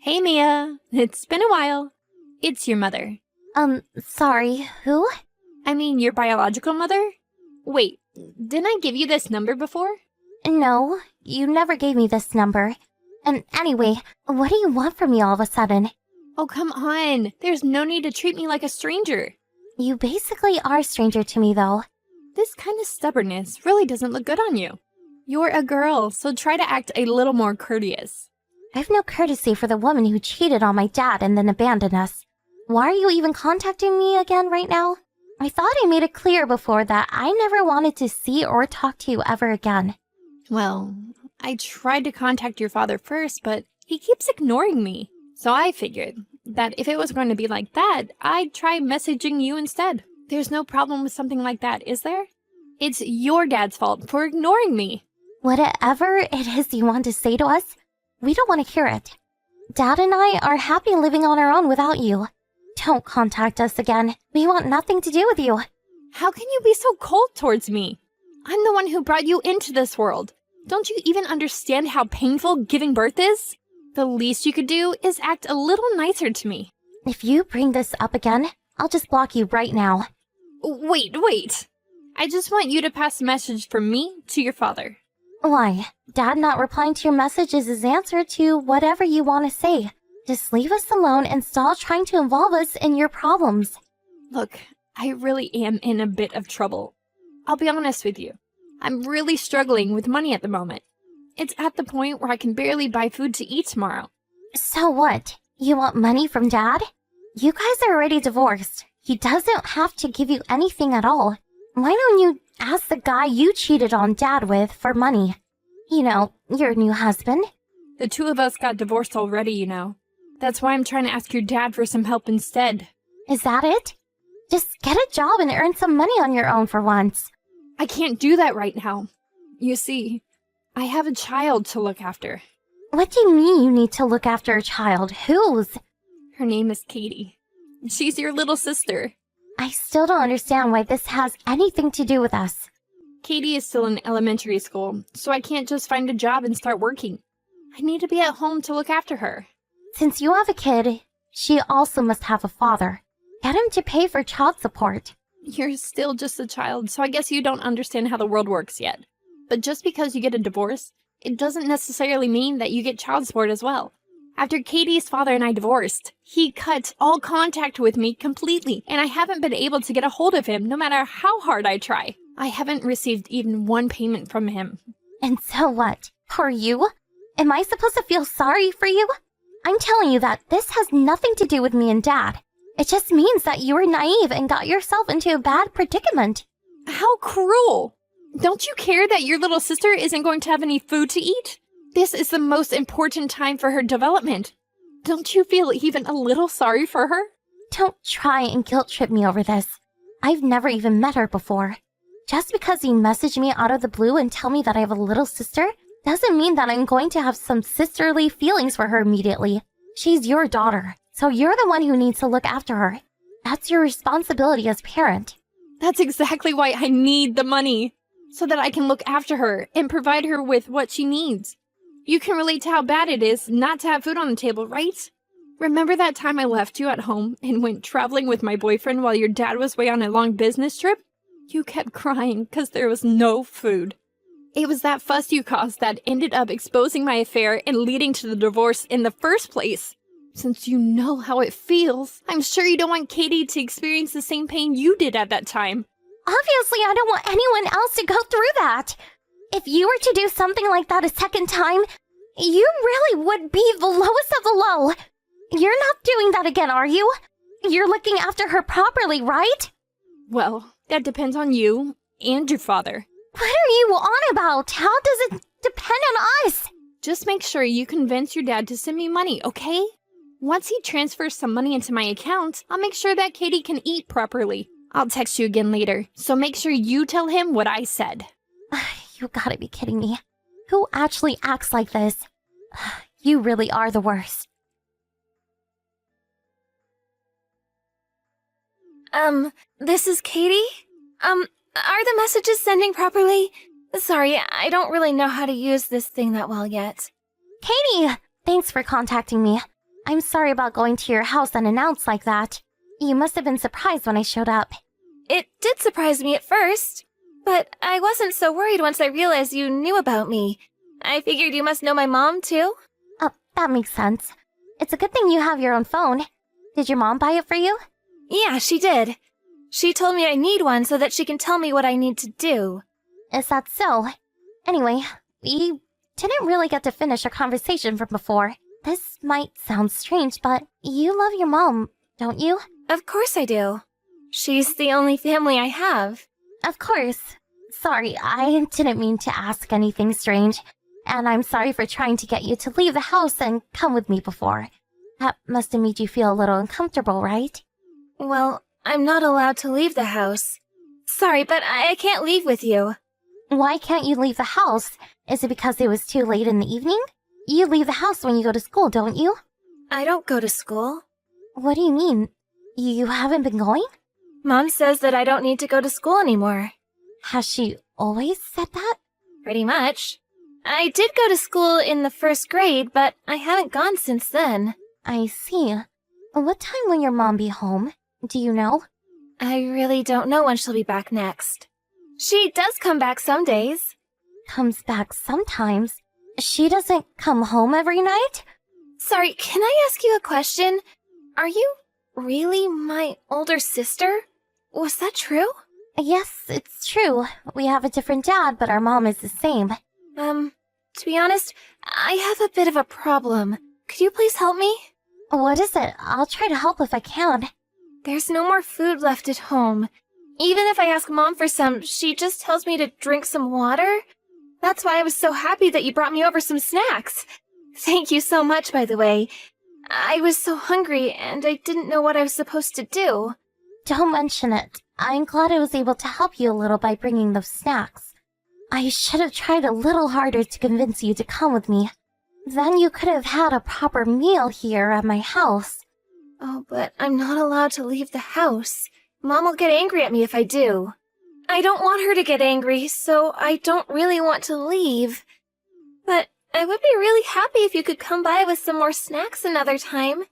Hey, Mia. It's been a while. It's your mother. Sorry, who? I mean, your biological mother? Wait, didn't I give you this number before? No, you never gave me this number. And anyway, what do you want from me all of a sudden? Oh, come on. There's no need to treat me like a stranger. You basically are a stranger to me, though. This kind of stubbornness really doesn't look good on you. You're a girl, so try to act a little more courteous. I've no courtesy for the woman who cheated on my dad and then abandoned us. Why are you even contacting me again right now? I thought I made it clear before that I never wanted to see or talk to you ever again. Well, I tried to contact your father first, but he keeps ignoring me. So I figured that if it was going to be like that, I'd try messaging you instead. There's no problem with something like that, is there? It's your dad's fault for ignoring me. Whatever it is you want to say to us, we don't want to hear it. Dad and I are happy living on our own without you. Don't contact us again. We want nothing to do with you. How can you be so cold towards me? I'm the one who brought you into this world. Don't you even understand how painful giving birth is? The least you could do is act a little nicer to me. If you bring this up again, I'll just block you right now. Wait. I just want you to pass a message from me to your father. Why? Dad not replying to your message is his answer to whatever you want to say. Just leave us alone and stop trying to involve us in your problems. Look, I really am in a bit of trouble. I'll be honest with you. I'm really struggling with money at the moment. It's at the point where I can barely buy food to eat tomorrow. So what? You want money from Dad? You guys are already divorced. He doesn't have to give you anything at all. Why don't you ask the guy you cheated on Dad with for money? You know, your new husband. The two of us got divorced already, you know. That's why I'm trying to ask your dad for some help instead. Is that it? Just get a job and earn some money on your own for once. I can't do that right now. You see, I have a child to look after. What do you mean you need to look after a child? Whose? Her name is Katie. She's your little sister. I still don't understand why this has anything to do with us. Katie is still in elementary school, so I can't just find a job and start working. I need to be at home to look after her. Since you have a kid, she also must have a father. Get him to pay for child support. You're still just a child, so I guess you don't understand how the world works yet. But just because you get a divorce, it doesn't necessarily mean that you get child support as well. After Katie's father and I divorced, he cut all contact with me completely, and I haven't been able to get a hold of him no matter how hard I try. I haven't received even one payment from him. And so what? For you? Am I supposed to feel sorry for you? I'm telling you that this has nothing to do with me and Dad. It just means that you were naive and got yourself into a bad predicament. How cruel! Don't you care that your little sister isn't going to have any food to eat? This is the most important time for her development. Don't you feel even a little sorry for her? Don't try and guilt trip me over this. I've never even met her before. Just because you message me out of the blue and tell me that I have a little sister doesn't mean that I'm going to have some sisterly feelings for her immediately. She's your daughter, so you're the one who needs to look after her. That's your responsibility as parent. That's exactly why I need the money, so that I can look after her and provide her with what she needs. You can relate to how bad it is not to have food on the table, right? Remember that time I left you at home and went traveling with my boyfriend while your dad was away on a long business trip? You kept crying because there was no food. It was that fuss you caused that ended up exposing my affair and leading to the divorce in the first place. Since you know how it feels, I'm sure you don't want Katie to experience the same pain you did at that time. Obviously, I don't want anyone else to go through that. If you were to do something like that a second time, you really would be the lowest of the low. You're not doing that again, are you? You're looking after her properly, right? Well, that depends on you and your father. What are you on about? How does it depend on us? Just make sure you convince your dad to send me money, okay? Once he transfers some money into my account, I'll make sure that Katie can eat properly. I'll text you again later, so make sure you tell him what I said. You gotta be kidding me. Who actually acts like this? You really are the worst. This is Katie? Are the messages sending properly? Sorry, I don't really know how to use this thing that well yet. Katie! Thanks for contacting me. I'm sorry about going to your house unannounced like that. You must have been surprised when I showed up. It did surprise me at first, but I wasn't so worried once I realized you knew about me. I figured you must know my mom, too. Oh, that makes sense. It's a good thing you have your own phone. Did your mom buy it for you? Yeah, she did. She told me I need one so that she can tell me what I need to do. Is that so? Anyway, we didn't really get to finish our conversation from before. This might sound strange, but you love your mom, don't you? Of course I do. She's the only family I have. Of course. Sorry, I didn't mean to ask anything strange. And I'm sorry for trying to get you to leave the house and come with me before. That must have made you feel a little uncomfortable, right? Well, I'm not allowed to leave the house. Sorry, but I can't leave with you. Why can't you leave the house? Is it because it was too late in the evening? You leave the house when you go to school, don't you? I don't go to school. What do you mean? You haven't been going? Mom says that I don't need to go to school anymore. Has she always said that? Pretty much. I did go to school in the 1st grade, but I haven't gone since then. I see. What time will your mom be home? Do you know? I really don't know when she'll be back next. She does come back some days. Comes back sometimes. She doesn't come home every night? Sorry, can I ask you a question? Are you really my older sister? Was that true? Yes, it's true. We have a different dad, but our mom is the same. To be honest, I have a bit of a problem. Could you please help me? What is it? I'll try to help if I can. There's no more food left at home. Even if I ask Mom for some, she just tells me to drink some water. That's why I was so happy that you brought me over some snacks. Thank you so much, by the way. I was so hungry, and I didn't know what I was supposed to do. Don't mention it. I'm glad I was able to help you a little by bringing those snacks. I should have tried a little harder to convince you to come with me. Then you could have had a proper meal here at my house. Oh, but I'm not allowed to leave the house. Mom will get angry at me if I do. I don't want her to get angry, so I don't really want to leave. But I would be really happy if you could come by with some more snacks another time.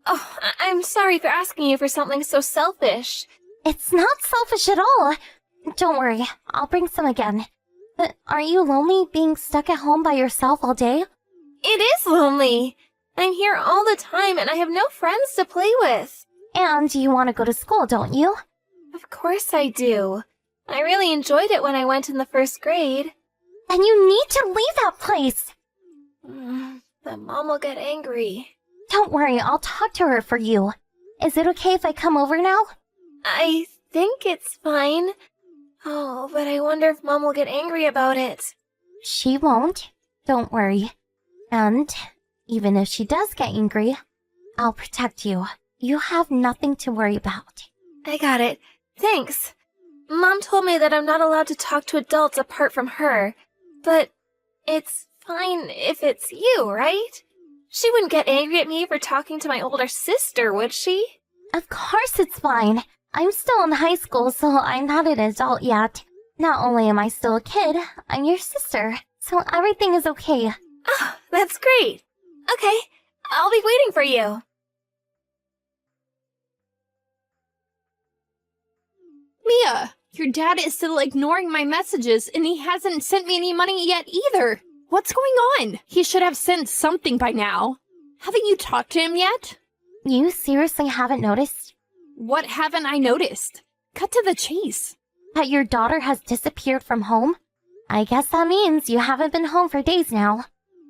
Oh, I'm sorry for asking you for something so selfish. It's not selfish at all. Don't worry, I'll bring some again. But are you lonely being stuck at home by yourself all day? It is lonely. I'm here all the time and I have no friends to play with. And you want to go to school, don't you? Of course I do. I really enjoyed it when I went in the 1st grade. Then you need to leave that place. But Mom will get angry. Don't worry, I'll talk to her for you. Is it okay if I come over now? I think it's fine. Oh, but I wonder if Mom will get angry about it. She won't. Don't worry. And even if she does get angry, I'll protect you. You have nothing to worry about. I got it. Thanks. Mom told me that I'm not allowed to talk to adults apart from her. But it's fine if it's you, right? She wouldn't get angry at me for talking to my older sister, would she? Of course it's fine. I'm still in high school, so I'm not an adult yet. Not only am I still a kid, I'm your sister, so everything is okay. Oh, that's great. Okay, I'll be waiting for you. Mia, your dad is still ignoring my messages and he hasn't sent me any money yet either. What's going on? He should have sent something by now. Haven't you talked to him yet? You seriously haven't noticed? What haven't I noticed? Cut to the chase. That your daughter has disappeared from home? I guess that means you haven't been home for days now.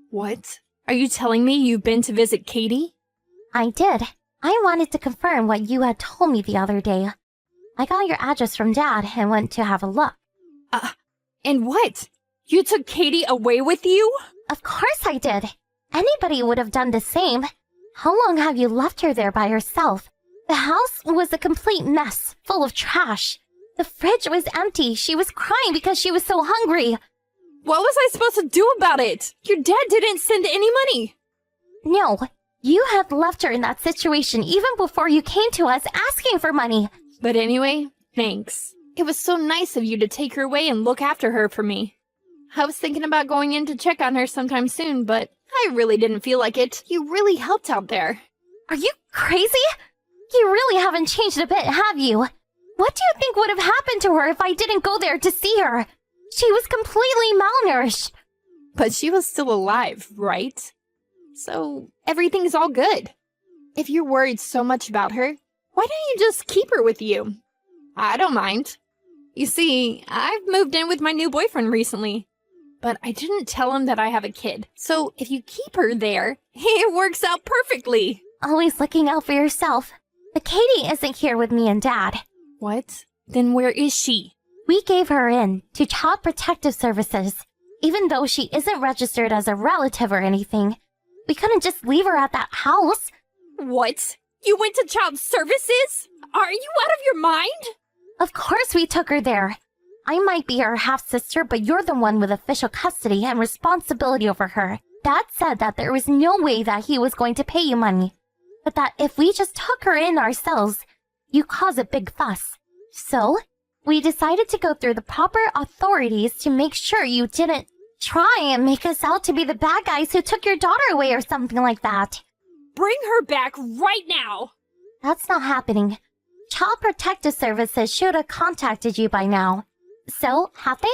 What? Are you telling me you've been to visit Katie? I did. I wanted to confirm what you had told me the other day. I got your address from Dad and went to have a look. And what? You took Katie away with you? Of course I did. Anybody would have done the same. How long have you left her there by herself? The house was a complete mess, full of trash. The fridge was empty. She was crying because she was so hungry. What was I supposed to do about it? Your dad didn't send any money. No, you had left her in that situation even before you came to us asking for money. But anyway, thanks. It was so nice of you to take her away and look after her for me. I was thinking about going in to check on her sometime soon, but I really didn't feel like it. You really helped out there. Are you crazy? You really haven't changed a bit, have you? What do you think would have happened to her if I didn't go there to see her? She was completely malnourished. But she was still alive, right? So everything's all good. If you're worried so much about her, why don't you just keep her with you? I don't mind. You see, I've moved in with my new boyfriend recently. But I didn't tell him that I have a kid. So if you keep her there, it works out perfectly. Always looking out for yourself. But Katie isn't here with me and Dad. What? Then where is she? We gave her in to Child Protective Services. Even though she isn't registered as a relative or anything, we couldn't just leave her at that house. What? You went to child services? Are you out of your mind? Of course we took her there. I might be her half-sister, but you're the one with official custody and responsibility over her. Dad said that there was no way that he was going to pay you money, but that if we just took her in ourselves, you cause a big fuss. So, we decided to go through the proper authorities to make sure you didn't try and make us out to be the bad guys who took your daughter away or something like that. Bring her back right now! That's not happening. Child Protective Services should have contacted you by now. So, have they?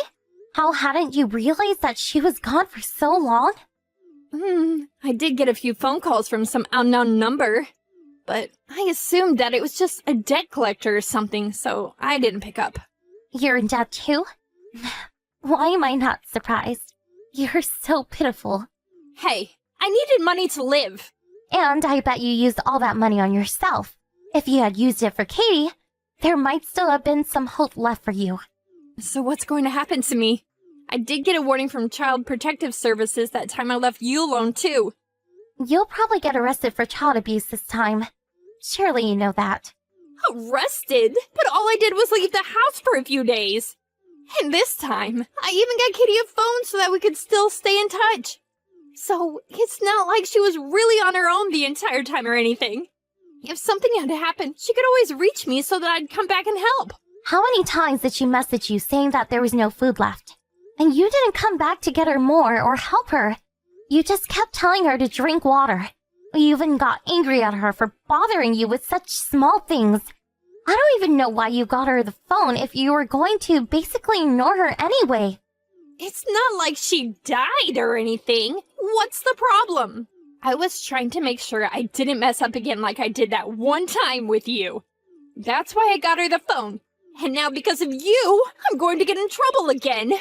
How hadn't you realized that she was gone for so long? I did get a few phone calls from some unknown number. But I assumed that it was just a debt collector or something, so I didn't pick up. You're in debt too? Why am I not surprised? You're so pitiful. Hey, I needed money to live. And I bet you used all that money on yourself. If you had used it for Katie, there might still have been some hope left for you. So what's going to happen to me? I did get a warning from Child Protective Services that time I left you alone too. You'll probably get arrested for child abuse this time. Surely you know that. Arrested? But all I did was leave the house for a few days. And this time, I even got Katie a phone so that we could still stay in touch. So it's not like she was really on her own the entire time or anything. If something had happened, she could always reach me so that I'd come back and help. How many times did she message you saying that there was no food left? And you didn't come back to get her more or help her. You just kept telling her to drink water. You even got angry at her for bothering you with such small things. I don't even know why you got her the phone if you were going to basically ignore her anyway. It's not like she died or anything. What's the problem? I was trying to make sure I didn't mess up again like I did that one time with you. That's why I got her the phone. And now because of you, I'm going to get in trouble again.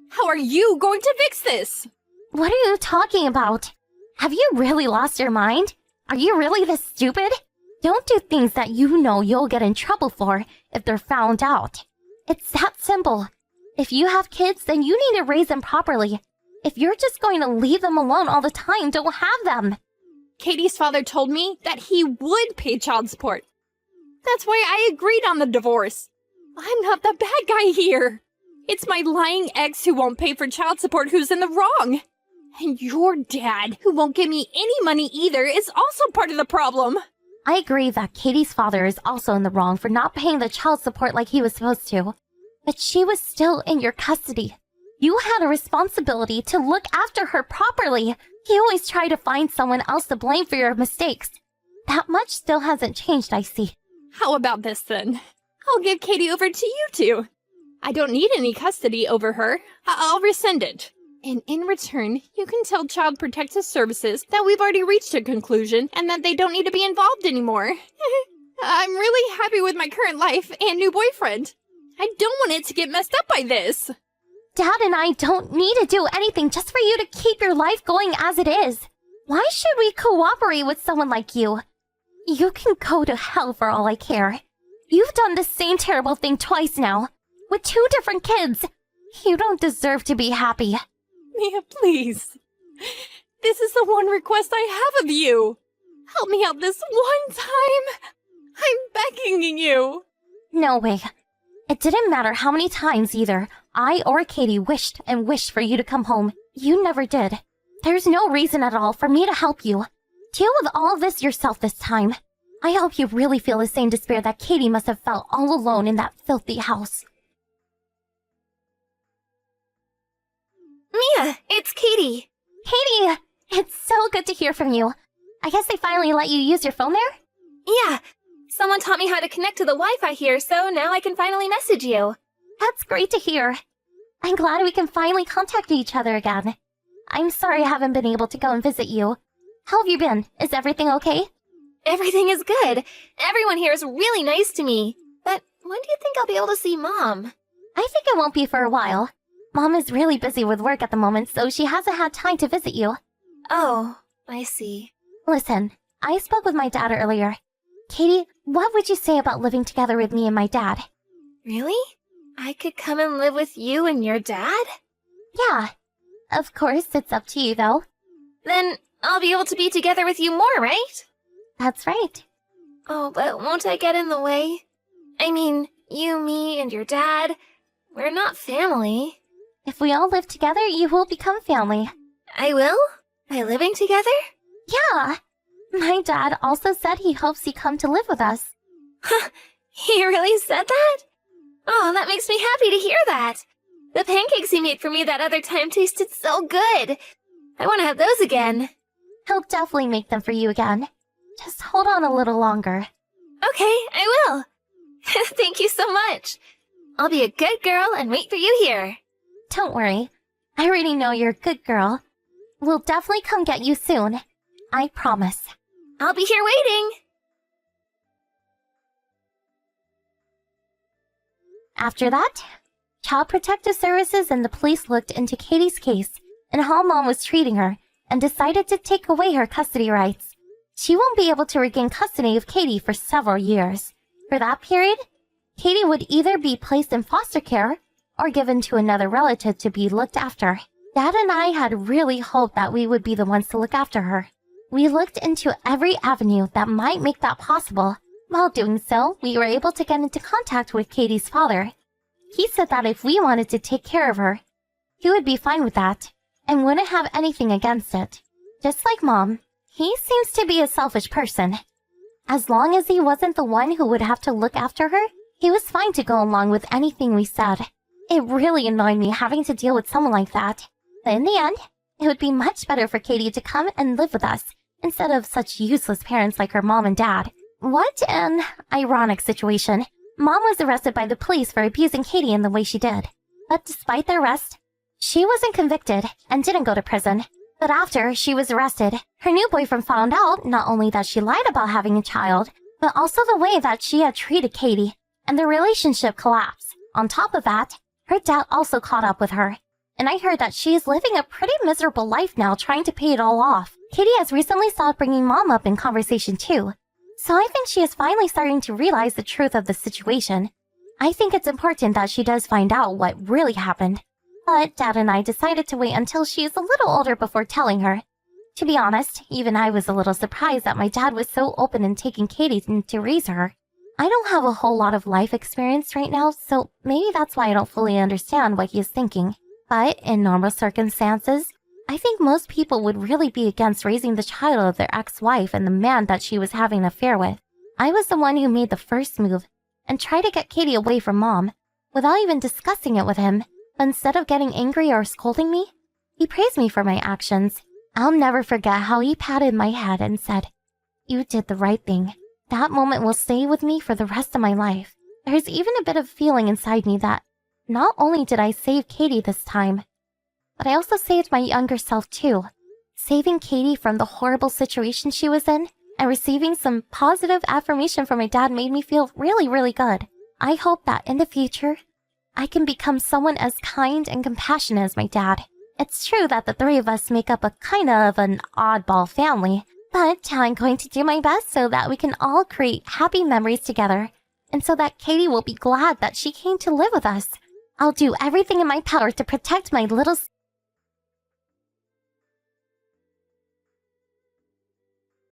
How are you going to fix this? What are you talking about? Have you really lost your mind? Are you really this stupid? Don't do things that you know you'll get in trouble for if they're found out. It's that simple. If you have kids, then you need to raise them properly. If you're just going to leave them alone all the time, don't have them. Katie's father told me that he would pay child support. That's why I agreed on the divorce. I'm not the bad guy here. It's my lying ex who won't pay for child support who's in the wrong. And your dad, who won't give me any money either, is also part of the problem. I agree that Katie's father is also in the wrong for not paying the child support like he was supposed to. But she was still in your custody. You had a responsibility to look after her properly. You always try to find someone else to blame for your mistakes. That much still hasn't changed, I see. How about this then? I'll give Katie over to you two. I don't need any custody over her. I'll rescind it. And in return, you can tell Child Protective Services that we've already reached a conclusion and that they don't need to be involved anymore. I'm really happy with my current life and new boyfriend. I don't want it to get messed up by this. Dad and I don't need to do anything just for you to keep your life going as it is. Why should we cooperate with someone like you? You can go to hell for all I care. You've done the same terrible thing twice now, with 2 different kids. You don't deserve to be happy. Mia, please. This is the one request I have of you. Help me out this one time. I'm begging you. No way. It didn't matter how many times either I or Katie wished and wished for you to come home. You never did. There's no reason at all for me to help you. Deal with all of this yourself this time. I hope you really feel the same despair that Katie must have felt all alone in that filthy house. Mia, it's Katie. Katie! It's so good to hear from you. I guess they finally let you use your phone there? Yeah, someone taught me how to connect to the Wi-Fi here, so now I can finally message you. That's great to hear. I'm glad we can finally contact each other again. I'm sorry I haven't been able to go and visit you. How have you been? Is everything okay? Everything is good. Everyone here is really nice to me. But when do you think I'll be able to see Mom? I think it won't be for a while. Mom is really busy with work at the moment, so she hasn't had time to visit you. Oh, I see. Listen, I spoke with my dad earlier. Katie, what would you say about living together with me and my dad? Really? I could come and live with you and your dad? Yeah. Of course, it's up to you, though. Then I'll be able to be together with you more, right? That's right. Oh, but won't I get in the way? I mean, you, me, and your dad, we're not family. If we all live together, you will become family. I will? By living together? Yeah. My dad also said he hopes you come to live with us. Huh, he really said that? Oh, that makes me happy to hear that. The pancakes he made for me that other time tasted so good. I want to have those again. He'll definitely make them for you again. Just hold on a little longer. Okay, I will. Thank you so much. I'll be a good girl and wait for you here. Don't worry. I already know you're a good girl. We'll definitely come get you soon. I promise. I'll be here waiting. After that, Child Protective Services and the police looked into Katie's case and how Mom was treating her and decided to take away her custody rights. She won't be able to regain custody of Katie for several years. For that period, Katie would either be placed in foster care or given to another relative to be looked after. Dad and I had really hoped that we would be the ones to look after her. We looked into every avenue that might make that possible. While doing so, we were able to get into contact with Katie's father. He said that if we wanted to take care of her, he would be fine with that and wouldn't have anything against it. Just like Mom, he seems to be a selfish person. As long as he wasn't the one who would have to look after her, he was fine to go along with anything we said. It really annoyed me having to deal with someone like that. But in the end, it would be much better for Katie to come and live with us instead of such useless parents like her mom and dad. What an ironic situation. Mom was arrested by the police for abusing Katie in the way she did. But despite the arrest, she wasn't convicted and didn't go to prison. But after she was arrested, her new boyfriend found out not only that she lied about having a child, but also the way that she had treated Katie, and the relationship collapsed. On top of that, her dad also caught up with her. And I heard that she is living a pretty miserable life now trying to pay it all off. Katie has recently started bringing Mom up in conversation too. So I think she is finally starting to realize the truth of the situation. I think it's important that she does find out what really happened. But Dad and I decided to wait until she is a little older before telling her. To be honest, even I was a little surprised that my dad was so open in taking Katie to raise her. I don't have a whole lot of life experience right now, so maybe that's why I don't fully understand what he is thinking. But in normal circumstances, I think most people would really be against raising the child of their ex-wife and the man that she was having an affair with. I was the one who made the first move and tried to get Katie away from Mom without even discussing it with him. But instead of getting angry or scolding me, he praised me for my actions. I'll never forget how he patted my head and said, "You did the right thing." That moment will stay with me for the rest of my life. There's even a bit of feeling inside me that not only did I save Katie this time, but I also saved my younger self too. Saving Katie from the horrible situation she was in and receiving some positive affirmation from my dad made me feel really, really good. I hope that in the future, I can become someone as kind and compassionate as my dad. It's true that the three of us make up a kind of an oddball family, but I'm going to do my best so that we can all create happy memories together, and so that Katie will be glad that she came to live with us. I'll do everything in my power to protect my little